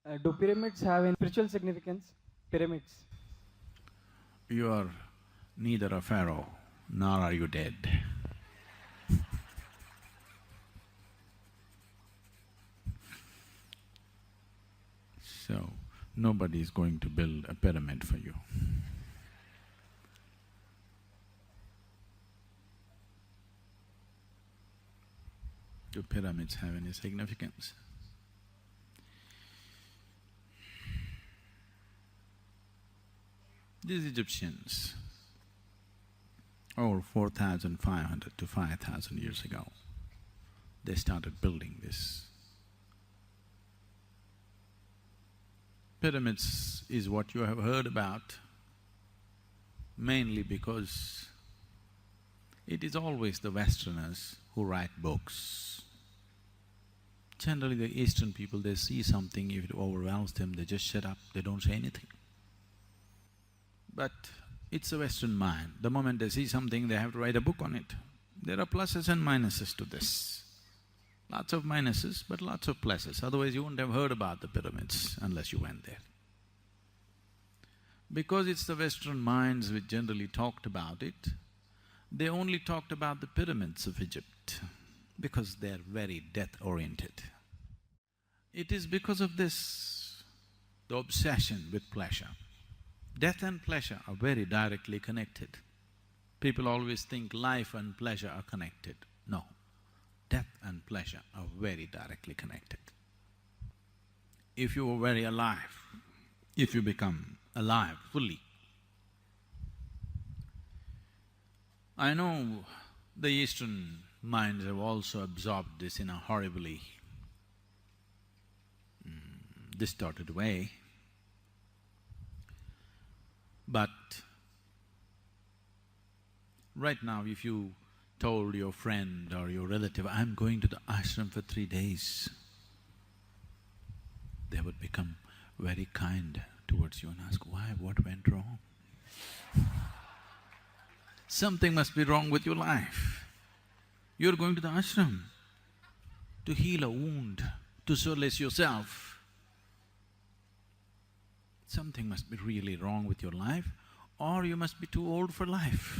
Do pyramids have any spiritual significance? Pyramids. You are neither a pharaoh nor are you dead. So, nobody is going to build a pyramid for you. Do pyramids have any significance? These Egyptians, over 4,500 to 5,000 years ago, they started building this. Pyramids is what you have heard about mainly because it is always the Westerners who write books. Generally the Eastern people, they see something, if it overwhelms them, they just shut up, they don't say anything. But it's a Western mind, the moment they see something, they have to write a book on it. There are pluses and minuses to this. Lots of minuses, but lots of pluses, otherwise you wouldn't have heard about the pyramids unless you went there. Because it's the Western minds which generally talked about it, they only talked about the pyramids of Egypt because they're very death-oriented. It is because of this, the obsession with pleasure. Death and pleasure are very directly connected. People always think life and pleasure are connected. No, death and pleasure are very directly connected. If you are very alive, if you become alive fully, I know the Eastern minds have also absorbed this in a horribly distorted way. But right now, if you told your friend or your relative, I'm going to the ashram for 3 days, they would become very kind towards you and ask, why, what went wrong? Something must be wrong with your life. You're going to the ashram to heal a wound, to solace yourself. Something must be really wrong with your life, or you must be too old for life.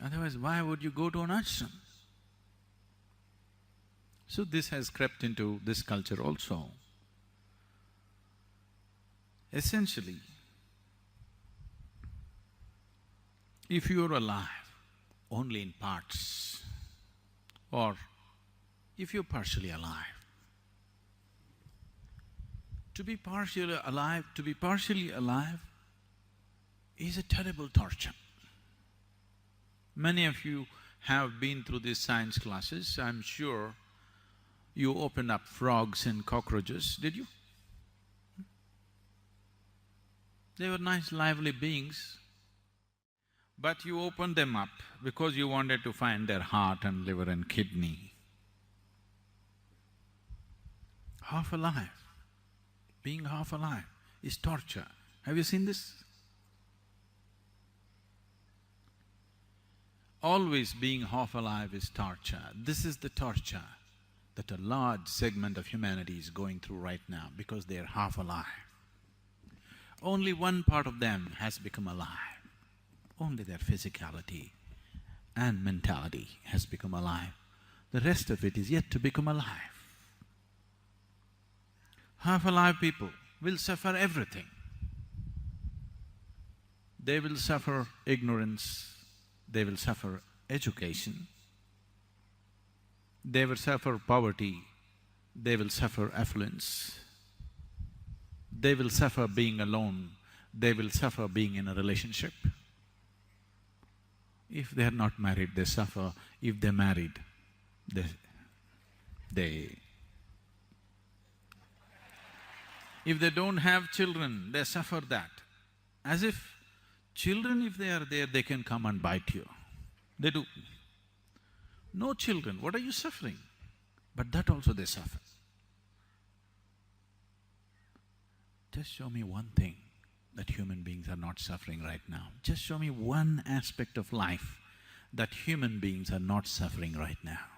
Otherwise, why would you go to an ashram? So this has crept into this culture also. Essentially, if you're alive only in parts, or if you're partially alive, to be partially alive is a terrible torture. Many of you have been through these science classes, I'm sure you opened up frogs and cockroaches, did you? They were nice, lively beings, but you opened them up because you wanted to find their heart and liver and kidney. Half alive. Being half alive is torture. Have you seen this? Always being half alive is torture. This is the torture that a large segment of humanity is going through right now because they're half alive. Only one part of them has become alive. Only their physicality and mentality has become alive. The rest of it is yet to become alive. Half-alive people will suffer everything. They will suffer ignorance, they will suffer education, they will suffer poverty, they will suffer affluence, they will suffer being alone, they will suffer being in a relationship. If they're not married, they suffer. If they're married, if they don't have children, they suffer that. As if children, if they are there, they can come and bite you. They do. No children, what are you suffering? But that also they suffer. Just show me one thing that human beings are not suffering right now. Just show me one aspect of life that human beings are not suffering right now.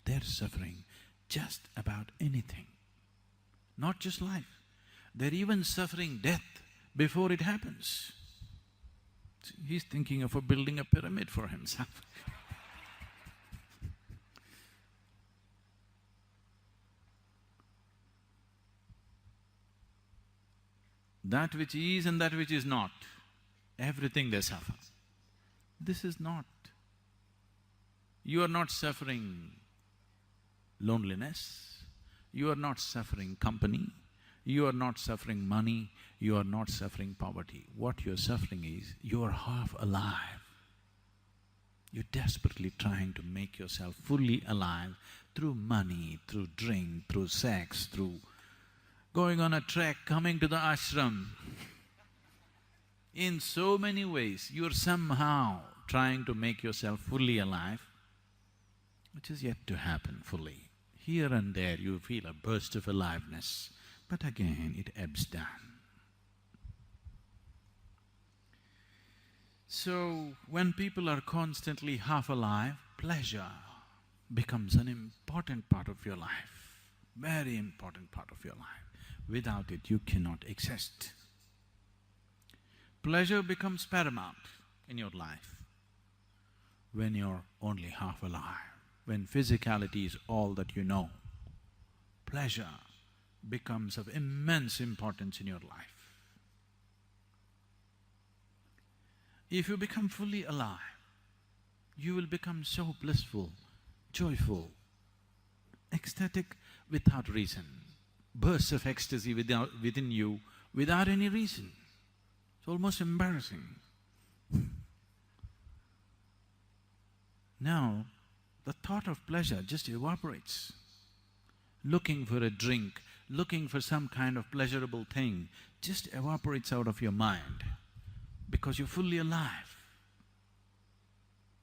They're suffering just about anything, not just life. They're even suffering death before it happens. See, he's thinking of building a pyramid for himself. That which is and that which is not, everything they suffer. This is not. You are not suffering loneliness, you are not suffering company, you are not suffering money, you are not suffering poverty. What you're suffering is, you're half alive. You're desperately trying to make yourself fully alive through money, through drink, through sex, through going on a trek, coming to the ashram. In so many ways, you're somehow trying to make yourself fully alive, which is yet to happen fully. Here and there you feel a burst of aliveness, but again it ebbs down. So, when people are constantly half alive, pleasure becomes an important part of your life, very important part of your life. Without it, you cannot exist. Pleasure becomes paramount in your life when you're only half alive, when physicality is all that you know. Pleasure becomes of immense importance in your life. If you become fully alive, you will become so blissful, joyful, ecstatic without reason, bursts of ecstasy within you without any reason. It's almost embarrassing. Now, the thought of pleasure just evaporates. Looking for a drink, looking for some kind of pleasurable thing just evaporates out of your mind because you're fully alive.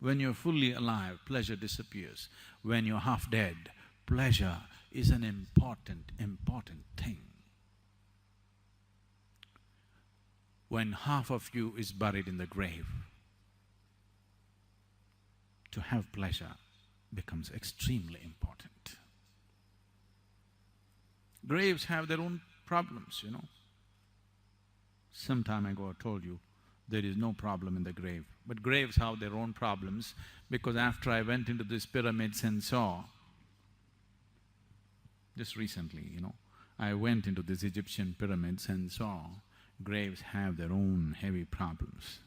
When you're fully alive, pleasure disappears. When you're half dead, pleasure is an important thing. When half of you is buried in the grave, to have pleasure becomes extremely important. Graves have their own problems, you know. Some time ago I told you, there is no problem in the grave. But graves have their own problems because after I went into these pyramids and saw, just recently, you know, I went into these Egyptian pyramids and saw graves have their own heavy problems.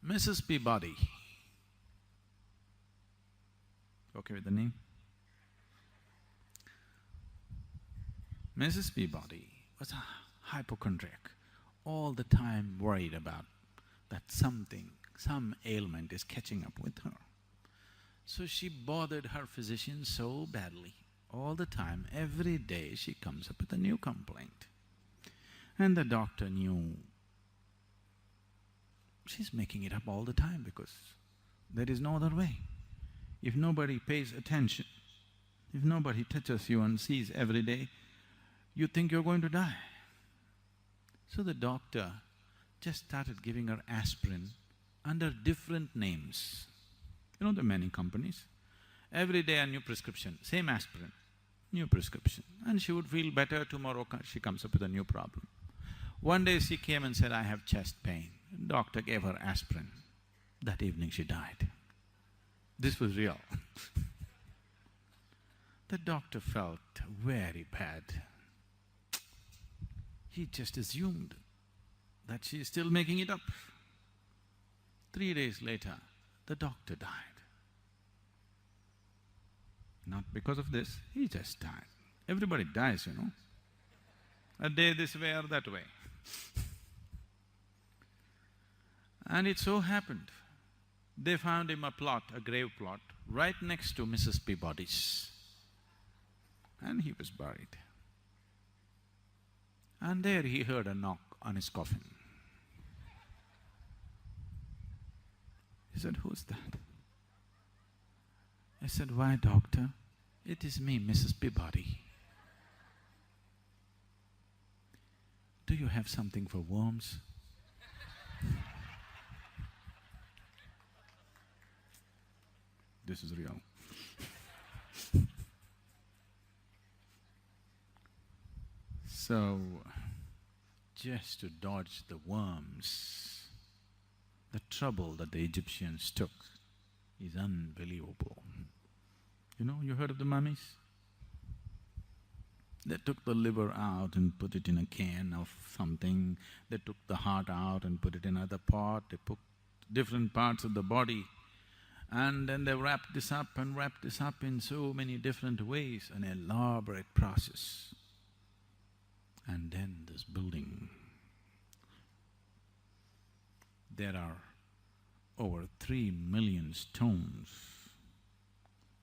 Mrs. Peabody, okay with the name? Mrs. Peabody was a hypochondriac, all the time worried about that something, some ailment is catching up with her. So she bothered her physician so badly, all the time, every day she comes up with a new complaint. And the doctor knew she's making it up all the time because there is no other way. If nobody pays attention, if nobody touches you and sees every day, you think you're going to die. So the doctor just started giving her aspirin under different names. You know, there are many companies. Every day a new prescription, same aspirin, new prescription. And she would feel better, tomorrow she comes up with a new problem. One day she came and said, I have chest pain. Doctor gave her aspirin. That evening she died. This was real. The doctor felt very bad. He just assumed that she is still making it up. 3 days later, the doctor died. Not because of this, he just died. Everybody dies, you know. A day this way or that way. And it so happened, they found him a plot, a grave plot, right next to Mrs. Peabody's. And he was buried. And there he heard a knock on his coffin. He said, who's that? I said, why, doctor? It is me, Mrs. Peabody. Do you have something for worms? The this is real. So, just to dodge the worms, the trouble that the Egyptians took is unbelievable. You heard of the mummies? They took the liver out and put it in a can of something, they took the heart out and put it in another pot, they put different parts of the body, and then they wrapped this up and wrapped this up in so many different ways, an elaborate process. And then this building, there are over 3 million stones,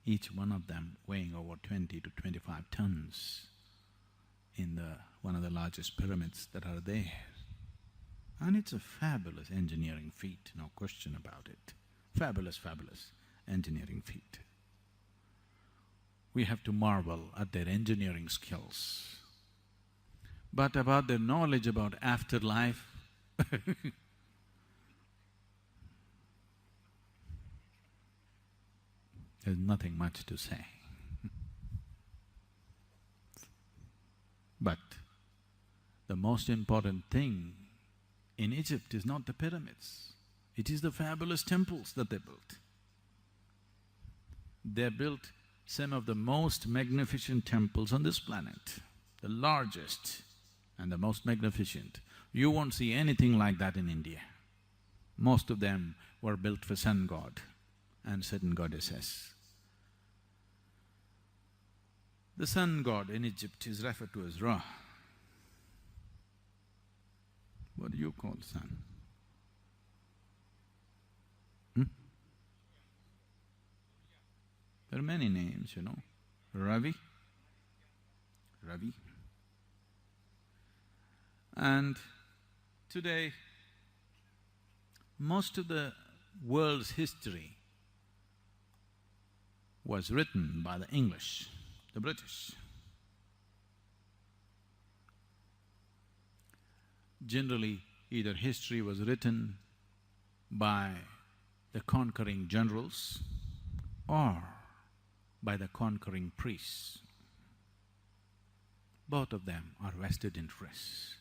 each one of them weighing over 20 to 25 tons in one of the largest pyramids that are there. And it's a fabulous engineering feat, no question about it. Fabulous, fabulous engineering feat. We have to marvel at their engineering skills. But about their knowledge about afterlife, there's nothing much to say. But the most important thing in Egypt is not the pyramids, it is the fabulous temples that they built. They built some of the most magnificent temples on this planet, the largest and the most magnificent. You won't see anything like that in India. Most of them were built for sun god and certain goddesses. The sun god in Egypt is referred to as Ra. What do you call sun? There are many names, Ravi. And today, most of the world's history was written by the English, the British. Generally, either history was written by the conquering generals or by the conquering priests. Both of them are vested interests.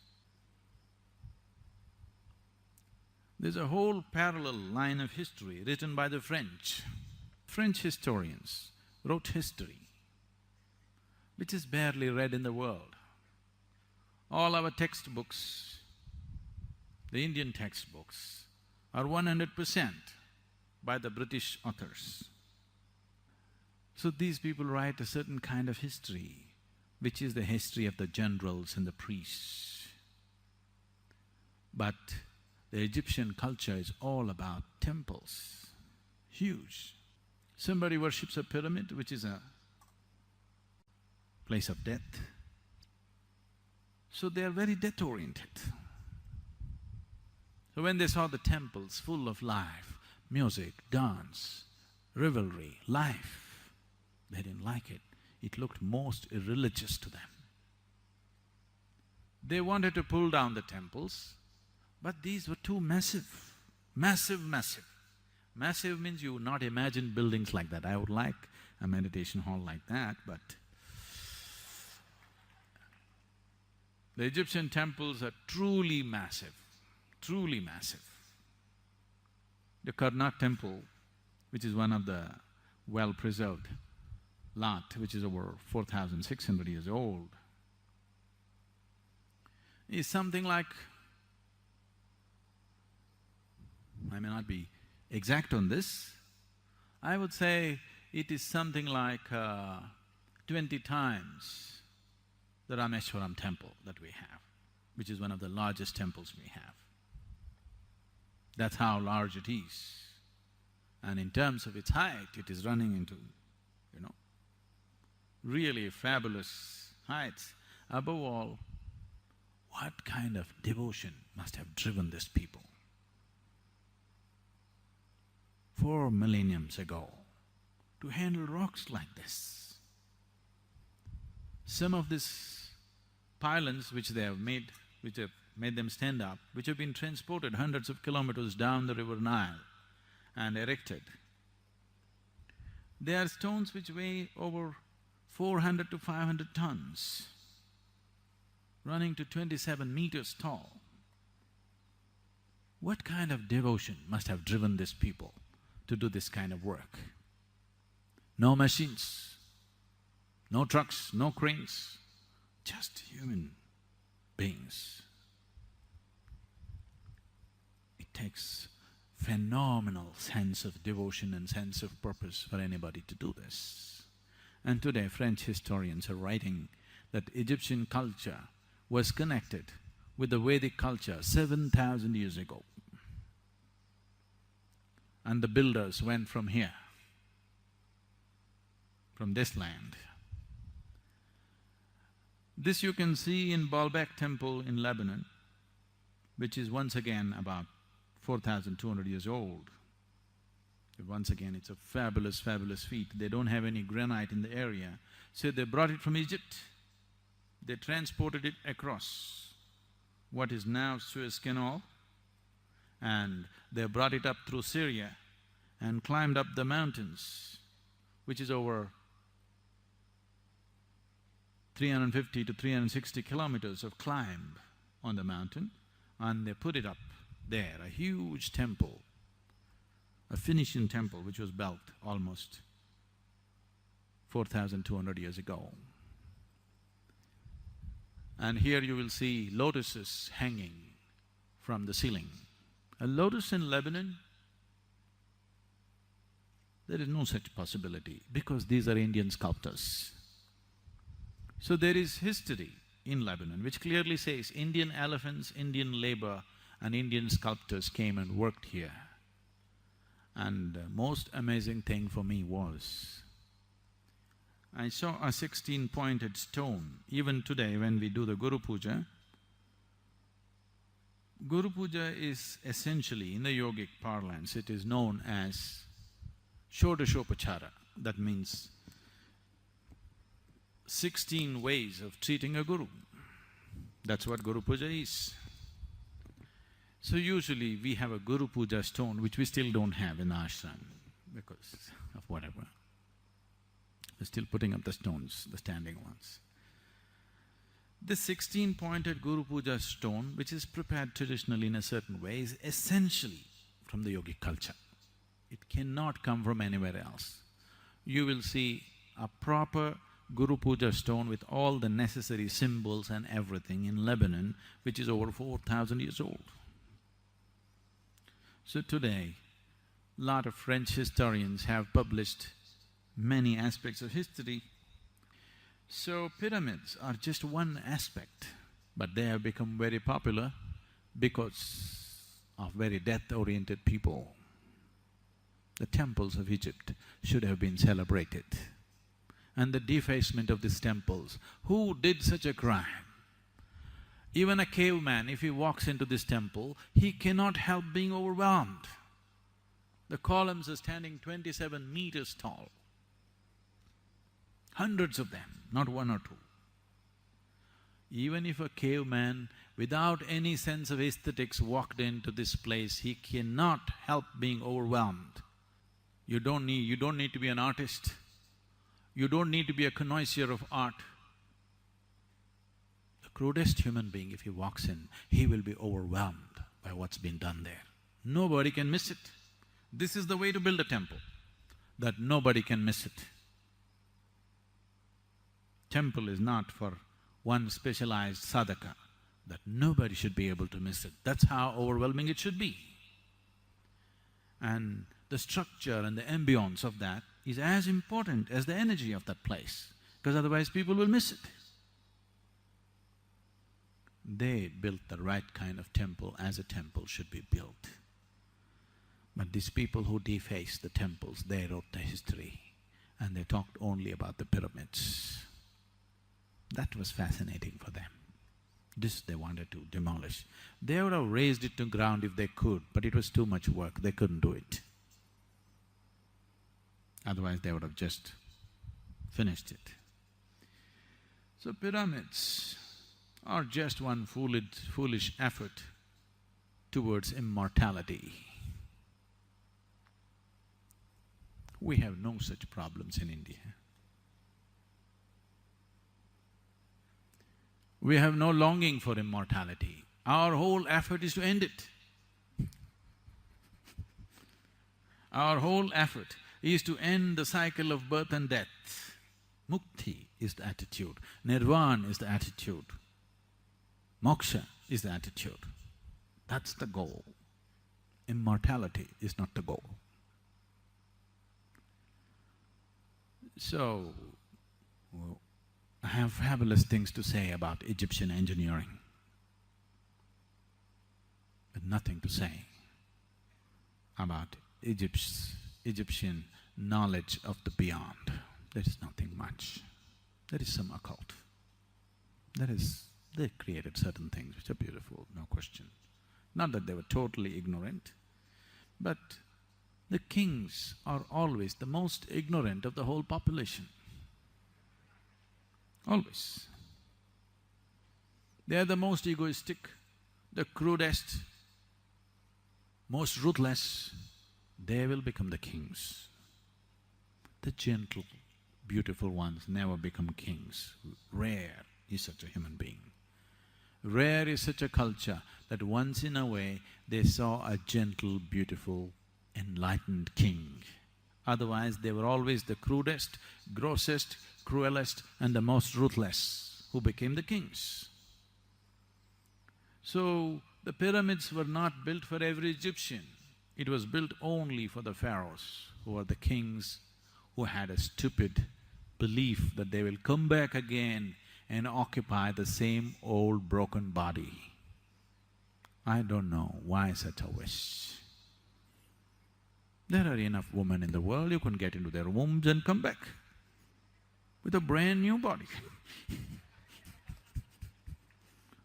There's a whole parallel line of history written by the French. French historians wrote history which is barely read in the world. All our textbooks, the Indian textbooks, are 100% by the British authors. So these people write a certain kind of history, which is the history of the generals and the priests. But the Egyptian culture is all about temples, huge. Somebody worships a pyramid, which is a place of death. So they are very death-oriented. So when they saw the temples full of life, music, dance, revelry, life, they didn't like it. It looked most irreligious to them. They wanted to pull down the temples, but these were too massive, massive. Massive means you would not imagine buildings like that. I would like a meditation hall like that, but the Egyptian temples are truly massive, truly massive. The Karnak temple, which is one of the well-preserved lot, which is over 4,600 years old, is something like, I may not be exact on this, I would say it is something like 20 times the Rameshwaram temple that we have, which is one of the largest temples we have. That's how large it is. And in terms of its height, it is running into, really fabulous heights. Above all, what kind of devotion must have driven these people 4 millenniums ago to handle rocks like this? Some of these pylons which they have made, which have made them stand up, which have been transported hundreds of kilometers down the river Nile and erected, They are stones which weigh over 400 to 500 tons, running to 27 meters tall. What kind of devotion must have driven these people to do this kind of work? No machines, no trucks, no cranes, just human beings. It takes phenomenal sense of devotion and sense of purpose for anybody to do this. And today French historians are writing that Egyptian culture was connected with the Vedic culture 7,000 years ago. And the builders went from here, from this land. This you can see in Baalbek temple in Lebanon, which is once again about 4,200 years old. Once again, it's a fabulous, fabulous feat. They don't have any granite in the area, so they brought it from Egypt. They transported it across what is now Suez Canal, and they brought it up through Syria and climbed up the mountains, which is over 350 to 360 kilometers of climb on the mountain, and they put it up there, a huge temple, a Phoenician temple which was built almost 4,200 years ago. And here you will see lotuses hanging from the ceiling. A lotus in Lebanon, there is no such possibility because these are Indian sculptors. So there is history in Lebanon which clearly says Indian elephants, Indian labor and Indian sculptors came and worked here. And most amazing thing for me was, I saw a 16-pointed stone. Even today when we do the Guru Puja is essentially, in the yogic parlance, it is known as Shodashopachara. That means 16 ways of treating a guru. That's what Guru Puja is. So usually we have a Guru Puja stone which we still don't have in ashram because of whatever. We're still putting up the stones, the standing ones. This 16-pointed Guru Puja stone, which is prepared traditionally in a certain way, is essentially from the yogic culture. It cannot come from anywhere else. You will see a proper Guru Puja stone with all the necessary symbols and everything in Lebanon, which is over 4,000 years old. So today, lot of French historians have published many aspects of history. So pyramids are just one aspect, but they have become very popular because of very death-oriented people. The temples of Egypt should have been celebrated. And the defacement of these temples, who did such a crime? Even a caveman, if he walks into this temple, he cannot help being overwhelmed. The columns are standing 27 meters tall. Hundreds of them, not one or two. Even if a caveman, without any sense of aesthetics, walked into this place, he cannot help being overwhelmed. You don't need to be an artist. You don't need to be a connoisseur of art. The crudest human being, if he walks in, he will be overwhelmed by what's been done there. Nobody can miss it. This is the way to build a temple, that nobody can miss it. Temple is not for one specialized sadhaka, that nobody should be able to miss it. That's how overwhelming it should be. And the structure and the ambience of that is as important as the energy of that place, because otherwise people will miss it. They built the right kind of temple as a temple should be built. But these people who defaced the temples, they wrote the history and they talked only about the pyramids. That was fascinating for them. This they wanted to demolish. They would have razed it to ground if they could, but it was too much work, they couldn't do it. Otherwise they would have just finished it. So pyramids are just one foolish effort towards immortality. We have no such problems in India. We have no longing for immortality. Our whole effort is to end it. Our whole effort is to end the cycle of birth and death. Mukti is the attitude, nirvana is the attitude, moksha is the attitude. That's the goal. Immortality is not the goal. So, I have fabulous things to say about Egyptian engineering, but nothing to say about Egyptian knowledge of the beyond. There is nothing much. There is some occult. They created certain things which are beautiful, no question. Not that they were totally ignorant, but the kings are always the most ignorant of the whole population. Always. They are the most egoistic, the crudest, most ruthless. They will become the kings. The gentle, beautiful ones never become kings. Rare is such a human being. Rare is such a culture that once in a way they saw a gentle, beautiful, enlightened king. Otherwise they were always the crudest, grossest, cruelest and the most ruthless who became the kings. So, the pyramids were not built for every Egyptian. It was built only for the pharaohs, who were the kings who had a stupid belief that they will come back again and occupy the same old broken body. I don't know why such a wish. There are enough women in the world, you can get into their wombs and come back with a brand new body.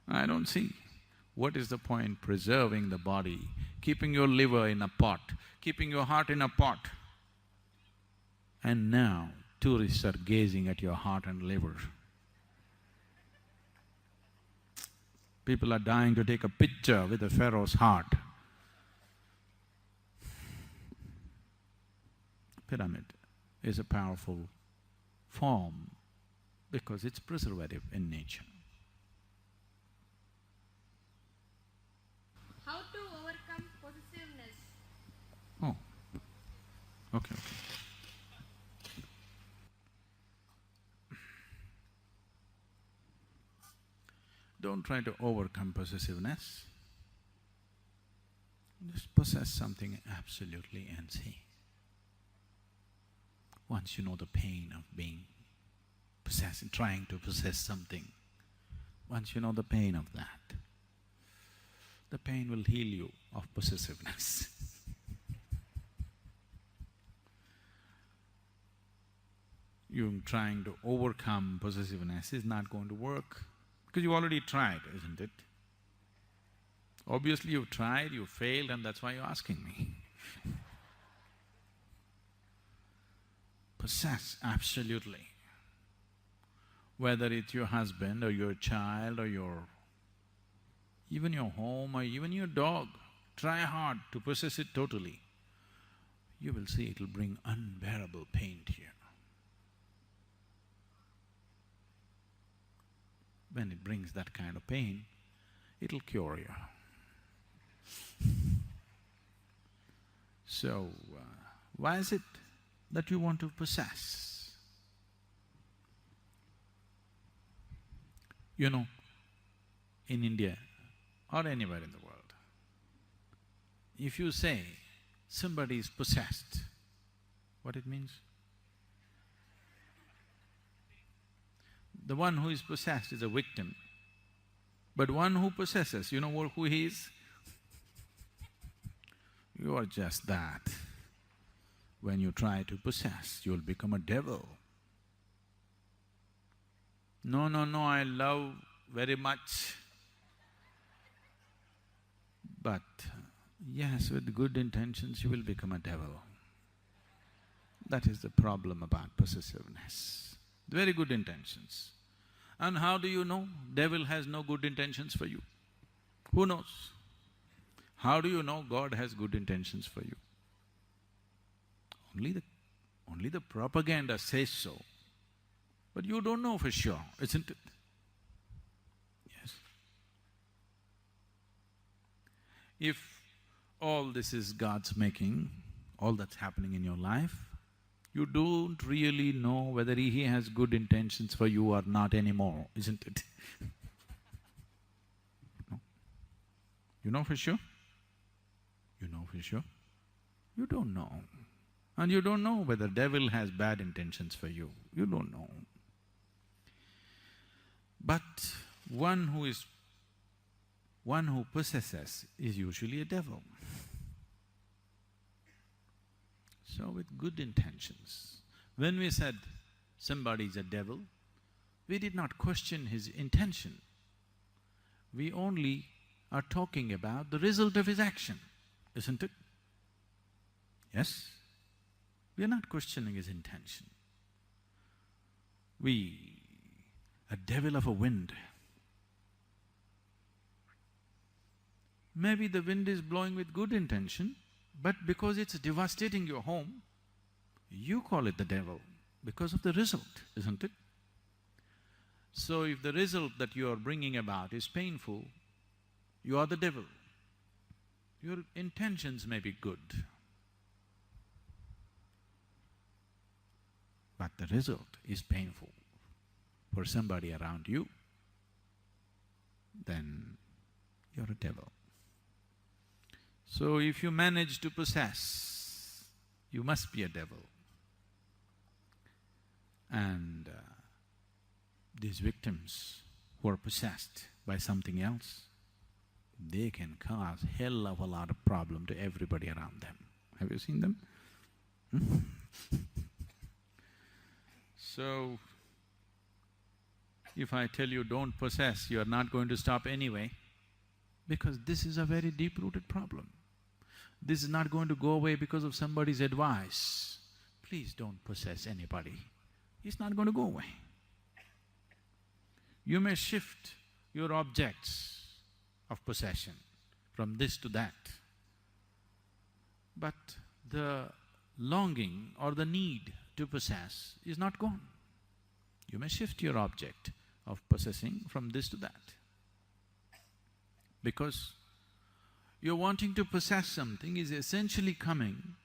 I don't see. What is the point preserving the body, keeping your liver in a pot, keeping your heart in a pot? And now tourists are gazing at your heart and liver. People are dying to take a picture with the pharaoh's heart. Pyramid is a powerful form because it's preservative in nature. How to overcome possessiveness? Oh, okay. Don't try to overcome possessiveness. Just possess something absolutely and see. Once you know the pain of being possessed, trying to possess something, once you know the pain of that, the pain will heal you of possessiveness. You trying to overcome possessiveness is not going to work because you already tried, isn't it? Obviously you've tried, you failed and that's why you're asking me. Possess, absolutely. Whether it's your husband or your child or even your home or even your dog, try hard to possess it totally. You will see it'll bring unbearable pain to you. When it brings that kind of pain, it'll cure you. So, why is it that you want to possess? You know, in India or anywhere in the world, if you say somebody is possessed, what it means? The one who is possessed is a victim, but one who possesses, you know who he is? You are just that. When you try to possess, you'll become a devil. No, I love very much. But yes, with good intentions, you will become a devil. That is the problem about possessiveness. Very good intentions. And how do you know devil has no good intentions for you? Who knows? How do you know God has good intentions for you? Only the propaganda says so, but you don't know for sure, isn't it? Yes. If all this is God's making, all that's happening in your life, you don't really know whether He has good intentions for you or not anymore, isn't it? No? You know for sure? You know for sure? You don't know. And you don't know whether devil has bad intentions for you, you don't know. But one who possesses is usually a devil. So with good intentions, when we said somebody is a devil, we did not question his intention. We only are talking about the result of his action, isn't it? Yes? We are not questioning his intention. A devil of a wind. Maybe the wind is blowing with good intention, but because it's devastating your home, you call it the devil because of the result, isn't it? So if the result that you are bringing about is painful, you are the devil. Your intentions may be good, but the result is painful for somebody around you, then you're a devil. So if you manage to possess, you must be a devil. And these victims who are possessed by something else, they can cause hell of a lot of problem to everybody around them. Have you seen them? So, if I tell you don't possess, you are not going to stop anyway, because this is a very deep-rooted problem. This is not going to go away because of somebody's advice. Please don't possess anybody. It's not going to go away. You may shift your objects of possession from this to that, but the longing or the need to possess is not gone. You may shift your object of possessing from this to that, because your wanting to possess something is essentially coming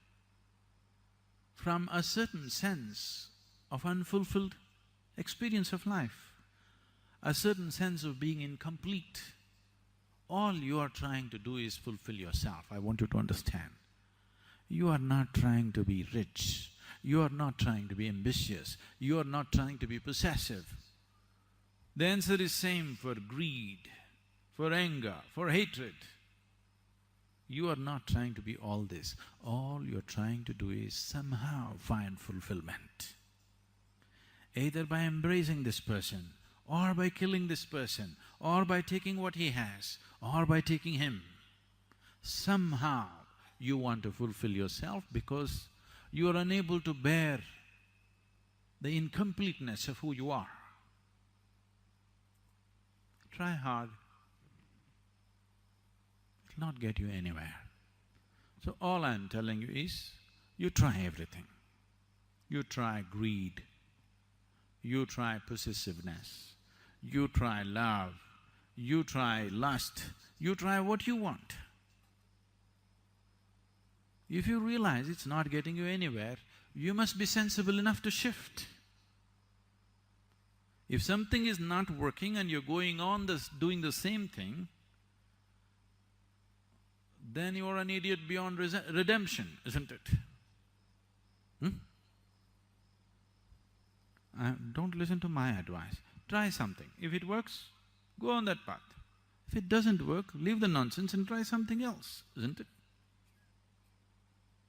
from a certain sense of unfulfilled experience of life, a certain sense of being incomplete. All you are trying to do is fulfill yourself. I want you to understand. You are not trying to be rich, you are not trying to be ambitious, you are not trying to be possessive. The answer is same for greed, for anger, for hatred. You are not trying to be all this. All you're trying to do is somehow find fulfillment. Either by embracing this person, or by killing this person, or by taking what he has, or by taking him. Somehow you want to fulfill yourself because you are unable to bear the incompleteness of who you are. Try hard, it'll not get you anywhere. So all I'm telling you is, you try everything. You try greed, you try possessiveness, you try love, you try lust, you try what you want. If you realize it's not getting you anywhere, you must be sensible enough to shift. If something is not working and you're going on doing the same thing, then you're an idiot beyond redemption, isn't it? Don't listen to my advice. Try something. If it works, go on that path. If it doesn't work, leave the nonsense and try something else, isn't it?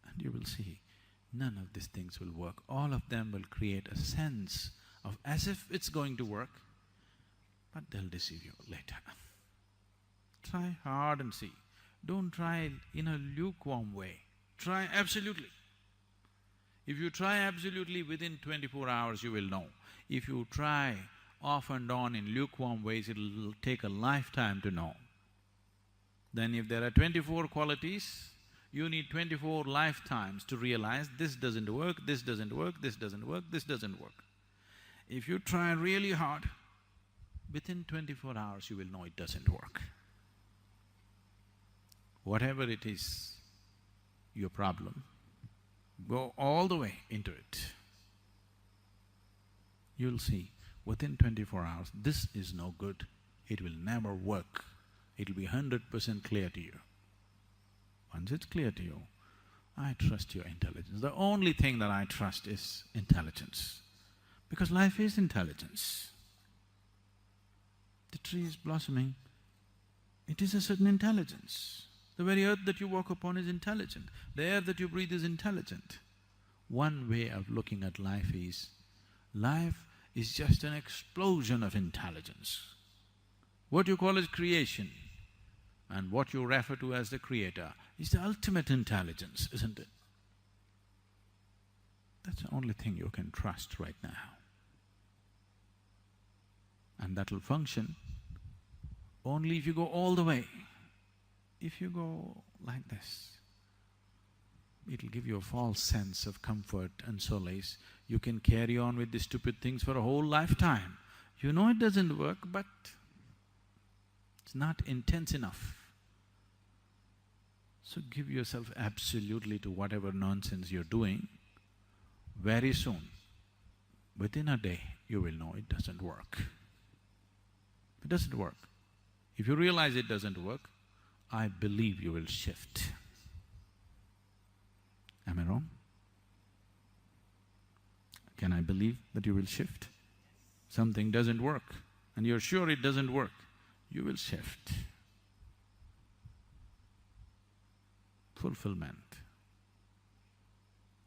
And you will see, none of these things will work. All of them will create a sense of as if it's going to work, but they'll deceive you later. Try hard and see. Don't try in a lukewarm way. Try absolutely. If you try absolutely, within 24 hours you will know. If you try off and on in lukewarm ways, it'll take a lifetime to know. Then if there are 24 qualities, You need 24 lifetimes to realize this doesn't work, this doesn't work, this doesn't work, this doesn't work. If you try really hard, within 24 hours you will know it doesn't work. Whatever it is, your problem, go all the way into it. You'll see, within 24 hours, this is no good, it will never work. It'll be 100% clear to you. Once it's clear to you, I trust your intelligence. The only thing that I trust is intelligence, because life is intelligence. The tree is blossoming, it is a certain intelligence. The very earth that you walk upon is intelligent, the air that you breathe is intelligent. One way of looking at life is just an explosion of intelligence. What you call as creation and what you refer to as the creator is the ultimate intelligence, isn't it? That's the only thing you can trust right now. And that'll function only if you go all the way. If you go like this, it'll give you a false sense of comfort and solace. You can carry on with these stupid things for a whole lifetime. You know it doesn't work, but it's not intense enough. So give yourself absolutely to whatever nonsense you're doing. Very soon, within a day, you will know it doesn't work. It doesn't work. If you realize it doesn't work, I believe you will shift. Am I wrong? Can I believe that you will shift? Something doesn't work and you're sure it doesn't work, you will shift. Fulfillment,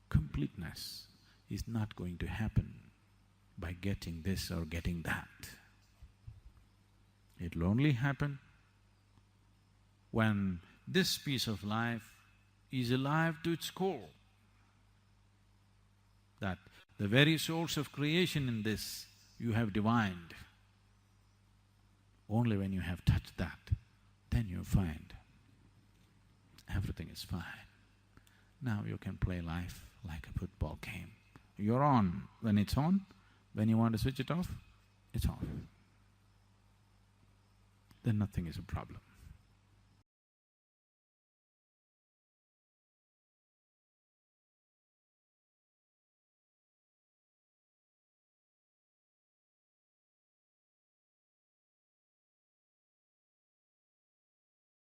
completeness is not going to happen by getting this or getting that. It'll only happen when this piece of life is alive to its core, that the very source of creation in this you have divined. Only when you have touched that, then you find everything is fine. Now you can play life like a football game. You're on when it's on, when you want to switch it off, it's off. Then nothing is a problem.